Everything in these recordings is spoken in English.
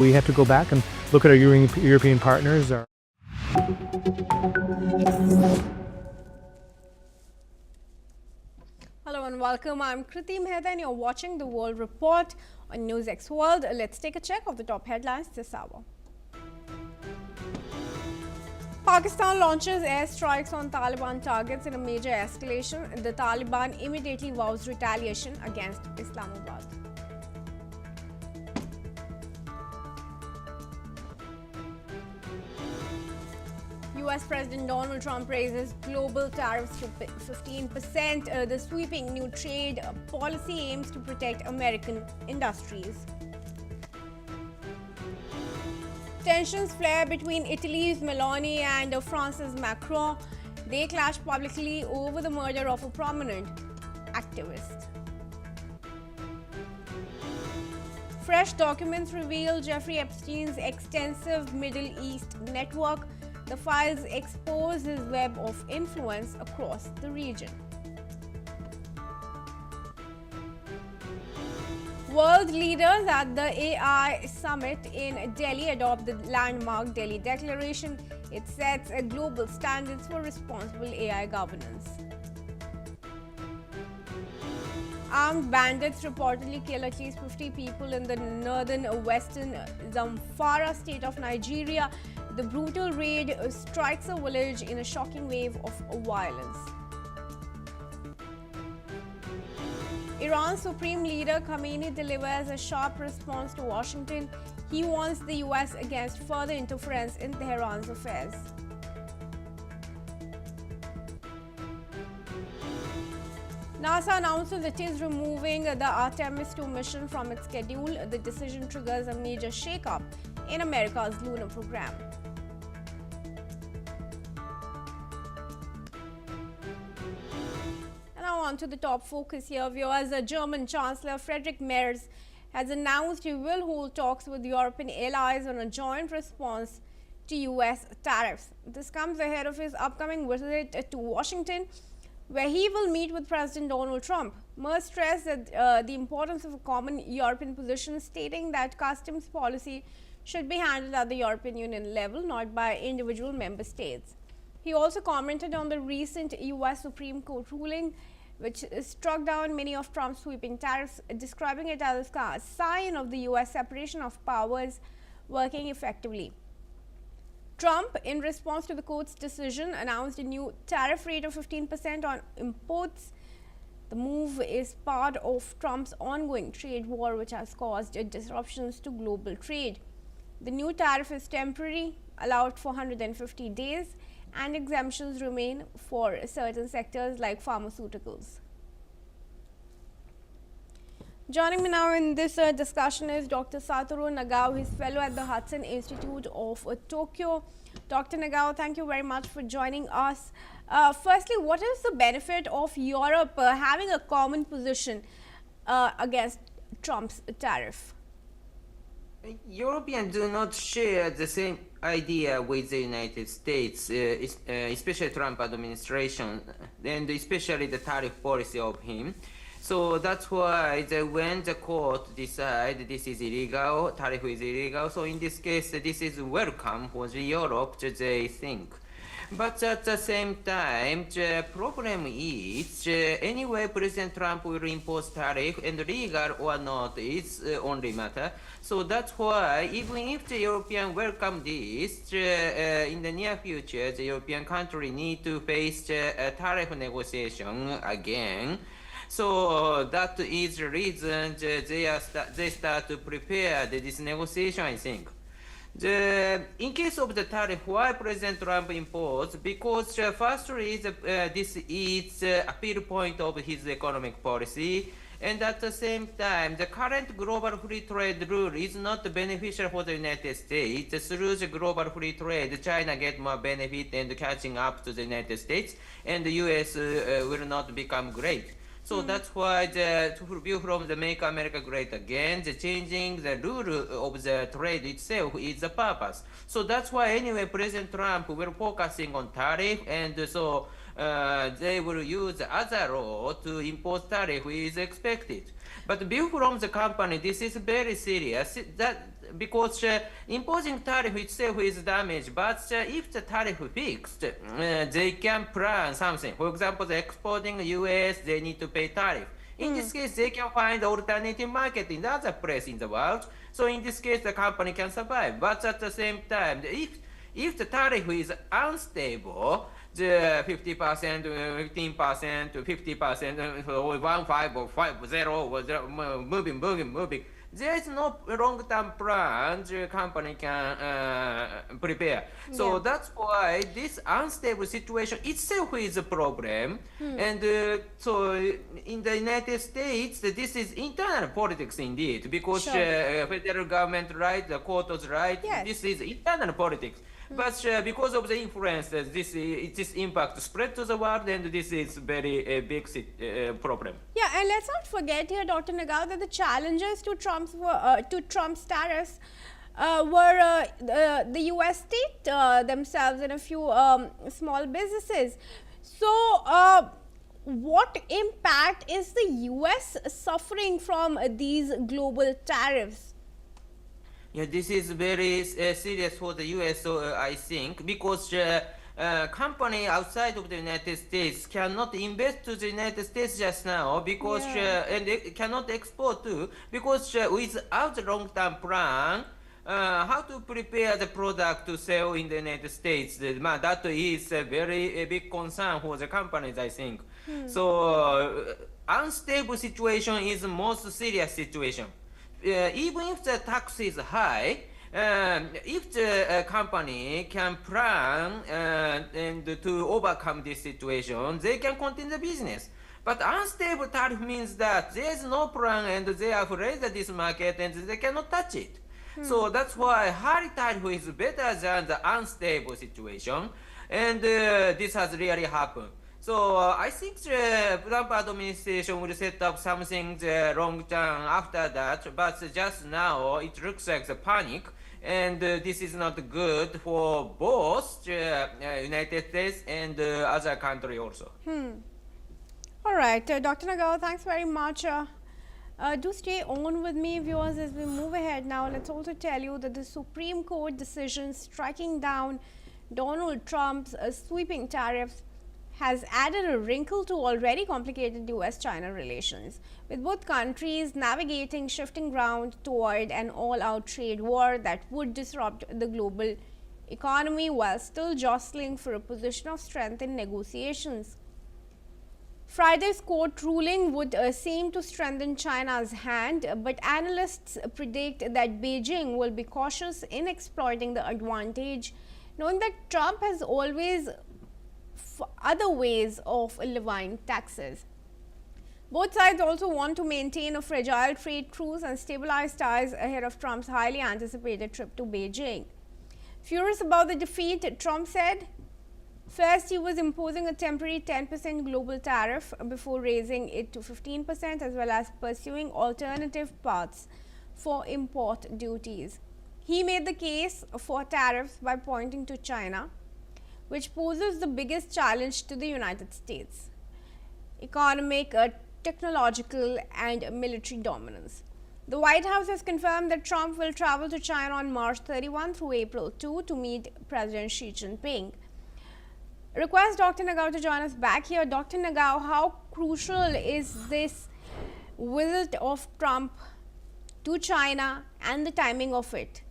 We have to go back and look at our European partners. Hello and welcome. I'm Kriti Mehta and you're watching the World Report on NewsX World. Let's take a check of the top headlines this hour. Pakistan launches airstrikes on Taliban targets in a major escalation. The Taliban immediately vows retaliation against Islamabad. US President Donald Trump raises global tariffs to 15%. The sweeping new trade policy aims to protect American industries. Tensions flare between Italy's Meloni and France's Macron. They clash publicly over the murder of a prominent activist. Fresh documents reveal Jeffrey Epstein's extensive Middle East network. The files expose his web of influence across the region. World leaders at the AI summit in Delhi adopt the landmark Delhi Declaration. It sets global standards for responsible AI governance. Armed bandits reportedly kill at least 50 people in the northern western Zamfara state of Nigeria. The brutal raid strikes a village in a shocking wave of violence. Iran's Supreme Leader Khamenei delivers a sharp response to Washington. He warns the US against further interference in Tehran's affairs. NASA announces it is removing the Artemis 2 mission from its schedule. The decision triggers a major shakeup in America's lunar program. Now on to the top focus here, viewers. German Chancellor Friedrich Merz has announced he will hold talks with European allies on a joint response to US tariffs. This comes ahead of his upcoming visit to Washington, where he will meet with President Donald Trump. Merz stressed that the importance of a common European position, stating that customs policy should be handled at the European Union level, not by individual member states. He also commented on the recent US Supreme Court ruling, which struck down many of Trump's sweeping tariffs, describing it as a sign of the US separation of powers working effectively. Trump, in response to the court's decision, announced a new tariff rate of 15% on imports. The move is part of Trump's ongoing trade war, which has caused disruptions to global trade. The new tariff is temporary, allowed for 150 days, and exemptions remain for certain sectors like pharmaceuticals. Joining me now in this discussion is Dr. Satoru Nagao. He's fellow at the Hudson Institute of Tokyo. Dr. Nagao, thank you very much for joining us. Firstly, what is the benefit of Europe having a common position against Trump's tariff? Europeans do not share the same idea with the United States, especially Trump administration, and especially the tariff policy of him. So that's why when the court decide this is illegal, tariff is illegal, so in this case, this is welcome for the Europe, they think. But at the same time, the problem is, anyway, President Trump will impose tariff, and legal or not is only matter. So that's why, even if the European welcome this, in the near future, the European country need to face the tariff negotiation again. So that is the reason they start to prepare this negotiation, I think. In case of the tariff, why President Trump imposed? Because firstly, this is the appeal point of his economic policy. And at the same time, the current global free trade rule is not beneficial for the United States. Through the global free trade, China get more benefit and catching up to the United States, and the US will not become great. So that's why the view from the Make America Great Again, the changing the rule of the trade itself is the purpose. So that's why anyway President Trump will focusing on tariff, and so they will use other law to impose tariff is expected. But view from the company, this is very serious. That because imposing tariff itself is damage, but if the tariff fixed, they can plan something. For example, the exporting US, they need to pay tariff. In this case, they can find alternative market in other place in the world. So in this case, the company can survive. But at the same time, if the tariff is unstable, the 50%, 15%, 50%, or 1, 5, or 5, 0, or moving. There is no long-term plan the company can prepare. So that's why this unstable situation itself is a problem. And so in the United States, this is internal politics indeed, because federal government right, the court was right. Yes. This is internal politics. But because of the influence, this impact spread to the world, and this is very big problem. Yeah, and let's not forget here, Dr. Nagao, that the challenges to Trump's tariffs were the U.S. state themselves and a few small businesses. So, what impact is the U.S. suffering from these global tariffs? Yeah, this is very serious for the U.S. I think, because company outside of the United States cannot invest to the United States just now, because and they cannot export too, because without the long-term plan, how to prepare the product to sell in the United States, that is a very big concern for the companies, I think. So unstable situation is the most serious situation. Even if the tax is high, if the company can plan and to overcome this situation, they can continue the business. But unstable tariff means that there is no plan and they are afraid of this market and they cannot touch it. So that's why high tariff is better than the unstable situation, and this has really happened. So I think the Trump administration will set up something long term after that, but just now it looks like the panic, and this is not good for both United States and other country also. All right, Dr. Nagao, thanks very much. Do stay on with me, viewers, as we move ahead. Now, let's also tell you that the Supreme Court decision striking down Donald Trump's sweeping tariffs has added a wrinkle to already complicated US-China relations, with both countries navigating shifting ground toward an all-out trade war that would disrupt the global economy while still jostling for a position of strength in negotiations. Friday's court ruling would seem to strengthen China's hand, but analysts predict that Beijing will be cautious in exploiting the advantage, knowing that Trump has always other ways of levying taxes. Both sides also want to maintain a fragile trade truce and stabilize ties ahead of Trump's highly anticipated trip to Beijing. Furious about the defeat, Trump said first he was imposing a temporary 10% global tariff before raising it to 15%, as well as pursuing alternative paths for import duties. He made the case for tariffs by pointing to China, which poses the biggest challenge to the United States: economic, technological, and military dominance. The White House has confirmed that Trump will travel to China on March 31 through April 2 to meet President Xi Jinping. Request Dr. Nagao to join us back here. Dr. Nagao, how crucial is this visit of Trump to China and the timing of it?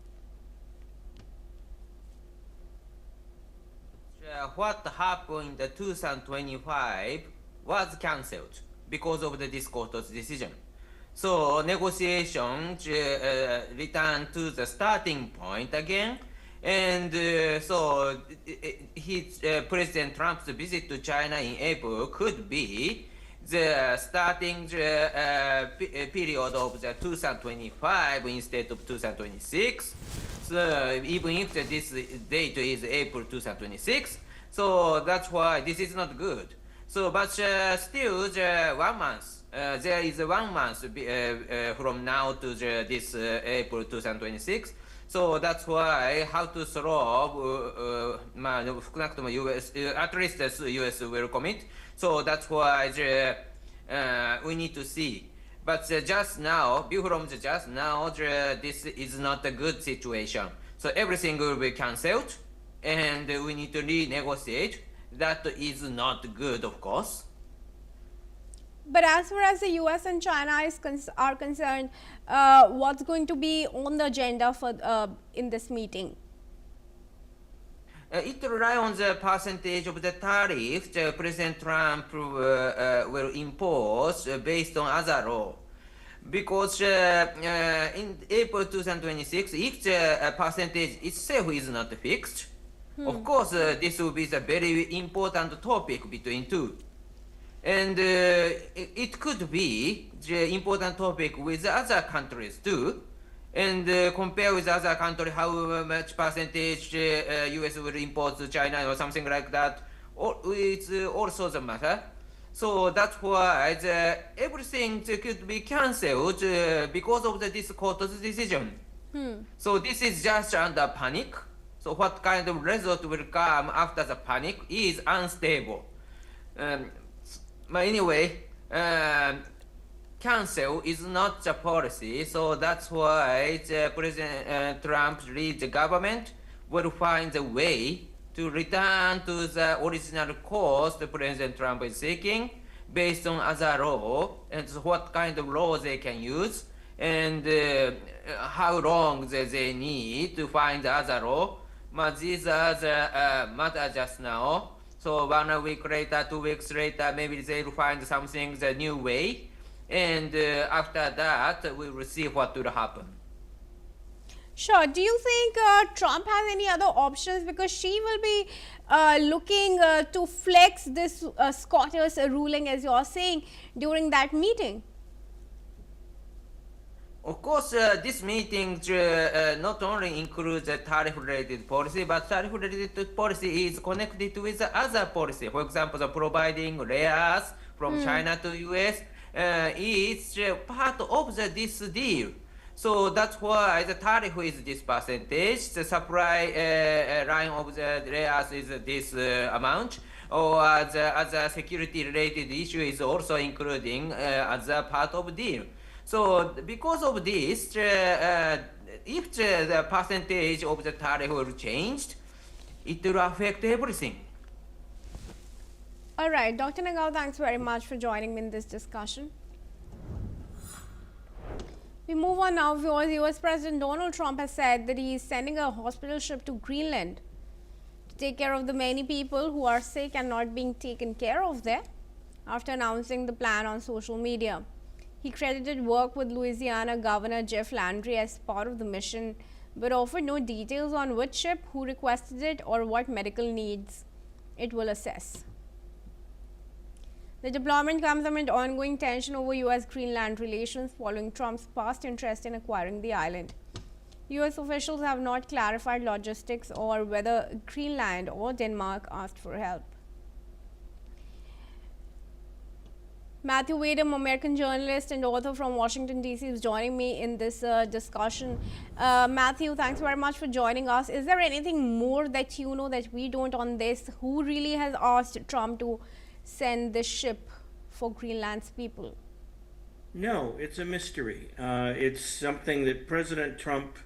What happened in the 2025 was cancelled because of this court's decision. So negotiations returned to the starting point again, and so President Trump's visit to China in April could be the starting period of the 2025 instead of 2026. So even if this date is April 2026, so that's why this is not good. So, but still, 1 month. There is 1 month from now to this April 2026. So that's why how to solve, まあ少なくとも US, at least the US will commit. So that's why we need to see. But just now, from just now, this is not a good situation. So everything will be cancelled, and we need to renegotiate. That is not good, of course. But as far as the US and China are concerned, what's going to be on the agenda for in this meeting? It relies on the percentage of the tariff President Trump will impose based on other law. Because in April 2026, if the percentage itself is not fixed, of course, this will be the very important topic between two. And it could be the important topic with other countries too. And compare with other countries how much percentage US will import to China or something like that. It's also the matter. So that's why everything could be cancelled because of this court's decision. So this is just under panic. So what kind of result will come after the panic is unstable. But anyway, cancel is not the policy, so that's why President Trump lead the government will find a way to return to the original course the President Trump is seeking based on other law and what kind of law they can use and how long they need to find other law. But these are the matter just now. So 1 week later, 2 weeks later, maybe they'll find something the new way. And after that, we will see what will happen. Sure. Do you think Trump has any other options? Because she will be looking to flex this Scott's ruling, as you are saying, during that meeting. Of course, this meeting not only includes the tariff-related policy, but tariff-related policy is connected with the other policy. For example, the providing rares from China to US is part of this deal. So that's why the tariff is this percentage, the supply line of the rares is this amount, or the other security-related issue is also including as a part of deal. So because of this, if the percentage of the tariff will change, it will affect everything. All right, Dr. Nagal, thanks very much for joining me in this discussion. We move on now, viewers. US President Donald Trump has said that he is sending a hospital ship to Greenland to take care of the many people who are sick and not being taken care of there after announcing the plan on social media. He credited work with Louisiana Governor Jeff Landry as part of the mission, but offered no details on which ship, who requested it, or what medical needs it will assess. The deployment comes amid ongoing tension over US-Greenland relations following Trump's past interest in acquiring the island. US officials have not clarified logistics or whether Greenland or Denmark asked for help. Matthew Wadham, American journalist and author from Washington, D.C. is joining me in this discussion. Matthew, thanks very much for joining us. Is there anything more that you know that we don't on this? Who really has asked Trump to send this ship for Greenland's people? No, it's a mystery. It's something that President Trump,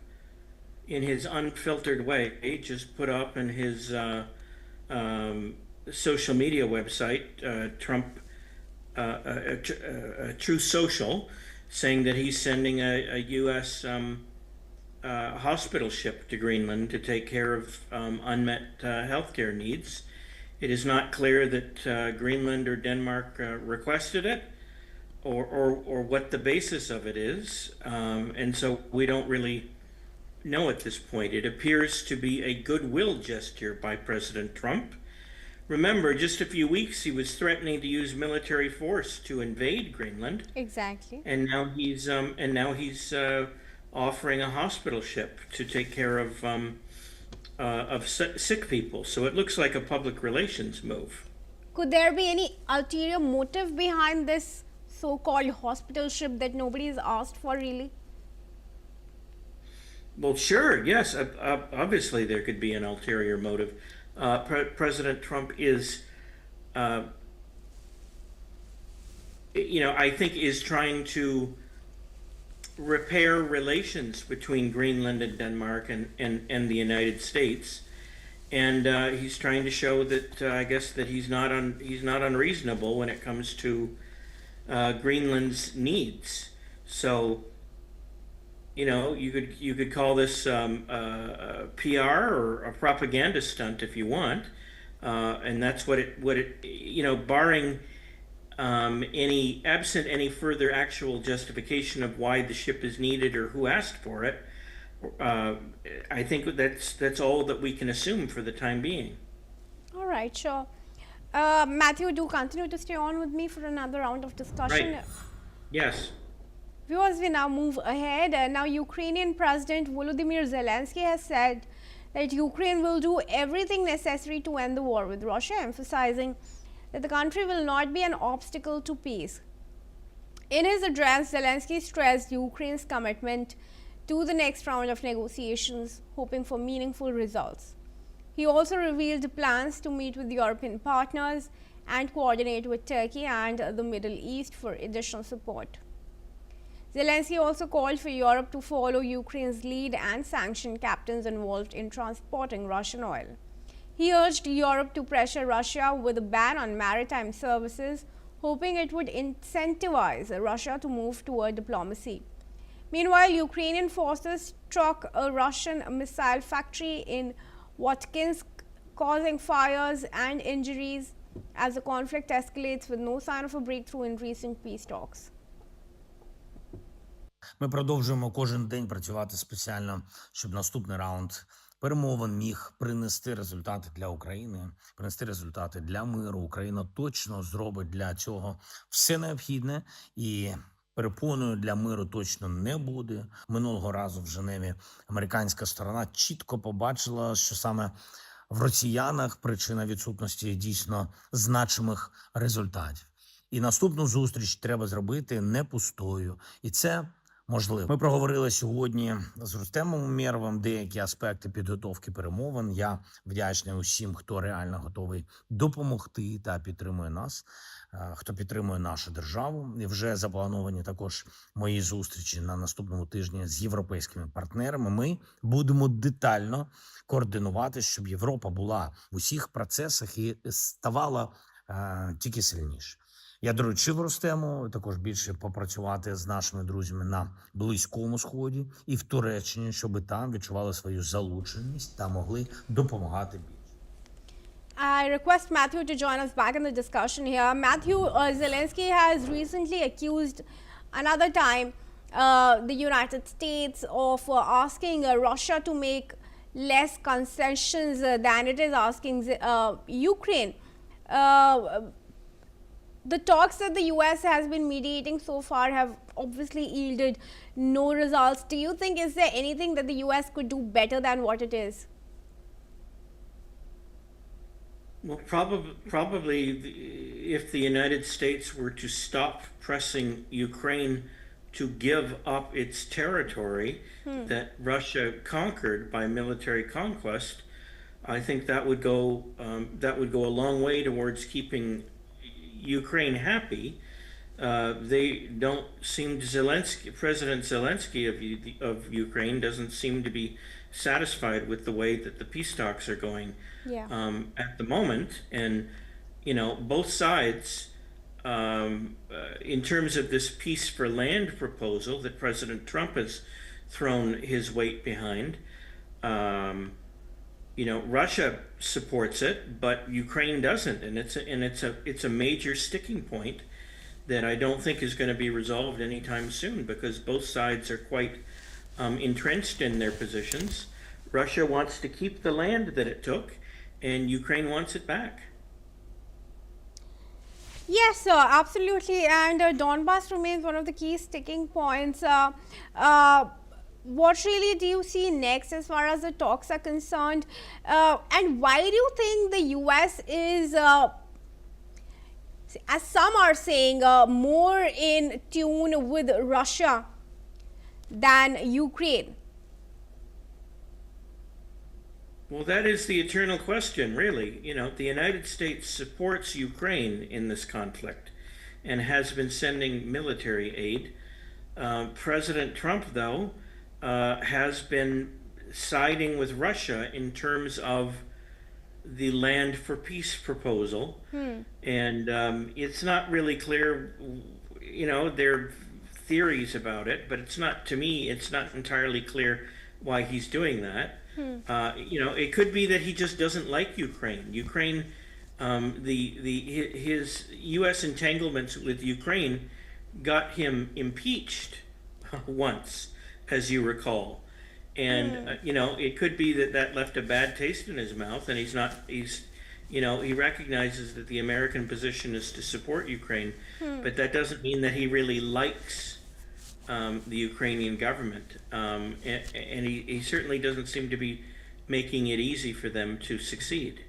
in his unfiltered way, just put up in his social media website, Trump True Social, saying that he's sending a U.S. Hospital ship to Greenland to take care of unmet healthcare needs. It is not clear that Greenland or Denmark requested it, or what the basis of it is, and so we don't really know at this point. It appears to be a goodwill gesture by President Trump. Remember, just a few weeks he was threatening to use military force to invade Greenland. Exactly. And now he's offering a hospital ship to take care of sick people. So it looks like a public relations move. Could there be any ulterior motive behind this so-called hospital ship that nobody is asked for, really? Well, sure, yes. Obviously, there could be an ulterior motive. President Trump is, uh, I think is trying to repair relations between Greenland and Denmark and the United States. And he's trying to show that I guess that he's not unreasonable when it comes to Greenland's needs. So you could call this PR or a propaganda stunt if you want, and that's what it barring any absent any further actual justification of why the ship is needed or who asked for it. Uh, I think that's all that we can assume for the time being. All right, sure. Matthew, do continue to stay on with me for another round of discussion. Right. Yes. Viewers, we now move ahead. Now, Ukrainian President Volodymyr Zelensky has said that Ukraine will do everything necessary to end the war with Russia, emphasizing that the country will not be an obstacle to peace. In his address, Zelensky stressed Ukraine's commitment to the next round of negotiations, hoping for meaningful results. He also revealed plans to meet with European partners and coordinate with Turkey and the Middle East for additional support. Zelensky also called for Europe to follow Ukraine's lead and sanction captains involved in transporting Russian oil. He urged Europe to pressure Russia with a ban on maritime services, hoping it would incentivize Russia to move toward diplomacy. Meanwhile, Ukrainian forces struck a Russian missile factory in Votkинsk, causing fires and injuries as the conflict escalates with no sign of a breakthrough in recent peace talks. Ми продовжуємо кожен день працювати спеціально, щоб наступний раунд перемовин міг принести результати для України, принести результати для миру. Україна точно зробить для цього все необхідне і перепоною для миру точно не буде. Минулого разу в Женеві американська сторона чітко побачила, що саме в росіянах причина відсутності дійсно значимих результатів. І наступну зустріч треба зробити не пустою. І це можливо. Ми проговорили сьогодні з Рустемом Умєровим деякі аспекти підготовки перемовин. Я вдячний усім, хто реально готовий допомогти та підтримує нас, хто підтримує нашу державу. І вже заплановані також мої зустрічі на наступному тижні з європейськими партнерами. Ми будемо детально координувати, щоб Європа була в усіх процесах і ставала тільки сильніше. Я доручив Рустему також більше попрацювати з нашими друзями на Близькому Сході і в Туреччині, щоб там відчували свою залученість та могли допомагати більше. I request Matthew to join us back in the discussion here. Matthew, Zelensky has recently accused another time the United States of asking Russia to make less concessions than it is asking Ukraine. The talks that the US has been mediating so far have obviously yielded no results. Do you think, is there anything that the US could do better than what it is? Well, probably if the United States were to stop pressing Ukraine to give up its territory that Russia conquered by military conquest, I think that would go a long way towards keeping Ukraine happy. They don't seem President Zelensky of Ukraine doesn't seem to be satisfied with the way that the peace talks are going at the moment. And, both sides, in terms of this peace for land proposal that President Trump has thrown his weight behind, Russia supports it, but Ukraine doesn't, and it's a major sticking point that I don't think is going to be resolved anytime soon because both sides are quite entrenched in their positions. Russia wants to keep the land that it took, and Ukraine wants it back. Yes, absolutely, and Donbass remains one of the key sticking points. What really do you see next as far as the talks are concerned? And why do you think the US is, as some are saying, more in tune with Russia than Ukraine? Well, that is the eternal question, really. You know, the United States supports Ukraine in this conflict and has been sending military aid. President Trump, though, has been siding with Russia in terms of the Land for Peace proposal. And it's not really clear, you know, there are theories about it, but it's not, to me, it's not entirely clear why he's doing that. You know, it could be that he just doesn't like Ukraine. His U.S. entanglements with Ukraine got him impeached once, as you recall. And, you know, it could be that that left a bad taste in his mouth, and you know, he recognizes that the American position is to support Ukraine, but that doesn't mean that he really likes the Ukrainian government. And he certainly doesn't seem to be making it easy for them to succeed.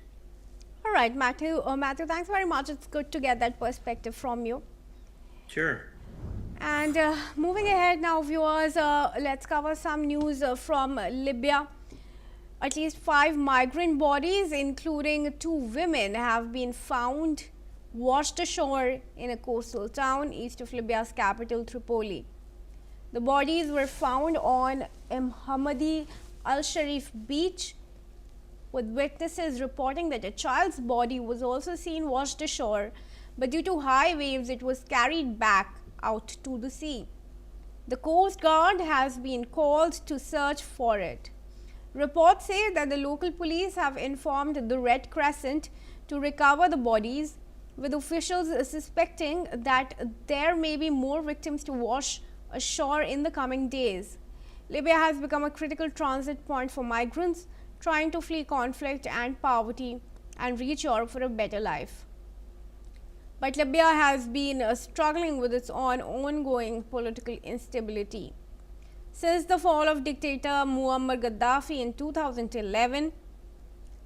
All right, Matthew. Matthew, thanks very much. It's good to get that perspective from you. Sure. And moving ahead now, viewers, let's cover some news from Libya. At least 5 migrant bodies, including 2 women, have been found washed ashore in a coastal town east of Libya's capital, Tripoli. The bodies were found on Hamadi Al-Sharif beach, with witnesses reporting that a child's body was also seen washed ashore, but due to high waves, it was carried back out to the sea. The Coast Guard has been called to search for it. Reports say that the local police have informed the Red Crescent to recover the bodies, with officials suspecting that there may be more victims to wash ashore in the coming days. Libya has become a critical transit point for migrants trying to flee conflict and poverty and reach Europe for a better life. But Libya has been struggling with its own ongoing political instability. Since the fall of dictator Muammar Gaddafi in 2011,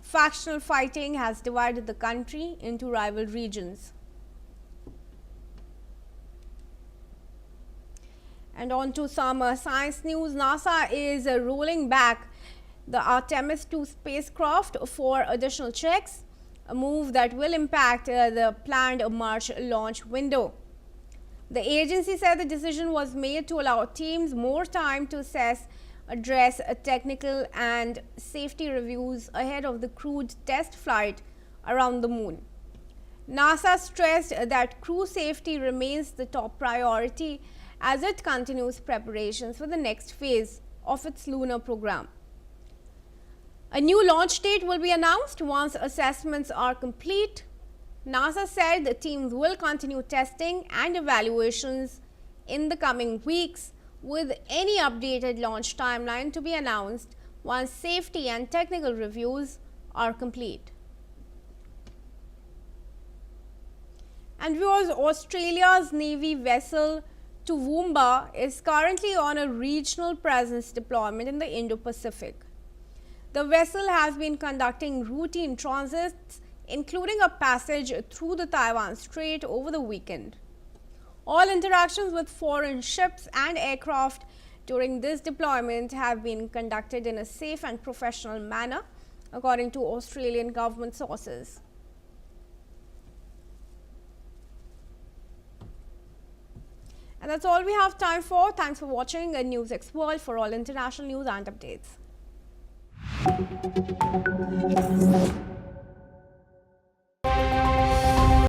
factional fighting has divided the country into rival regions. And on to some science news. NASA is rolling back the Artemis 2 spacecraft for additional checks, a move that will impact the planned March launch window. The agency said the decision was made to allow teams more time to address technical and safety reviews ahead of the crewed test flight around the moon. NASA stressed that crew safety remains the top priority as it continues preparations for the next phase of its lunar program. A new launch date will be announced once assessments are complete. NASA said the teams will continue testing and evaluations in the coming weeks, with any updated launch timeline to be announced once safety and technical reviews are complete. And viewers, Australia's Navy vessel Toowoomba is currently on a regional presence deployment in the Indo-Pacific. The vessel has been conducting routine transits, including a passage through the Taiwan Strait over the weekend. All interactions with foreign ships and aircraft during this deployment have been conducted in a safe and professional manner, according to Australian government sources. And that's all we have time for. Thanks for watching News X World. For all international news and updates.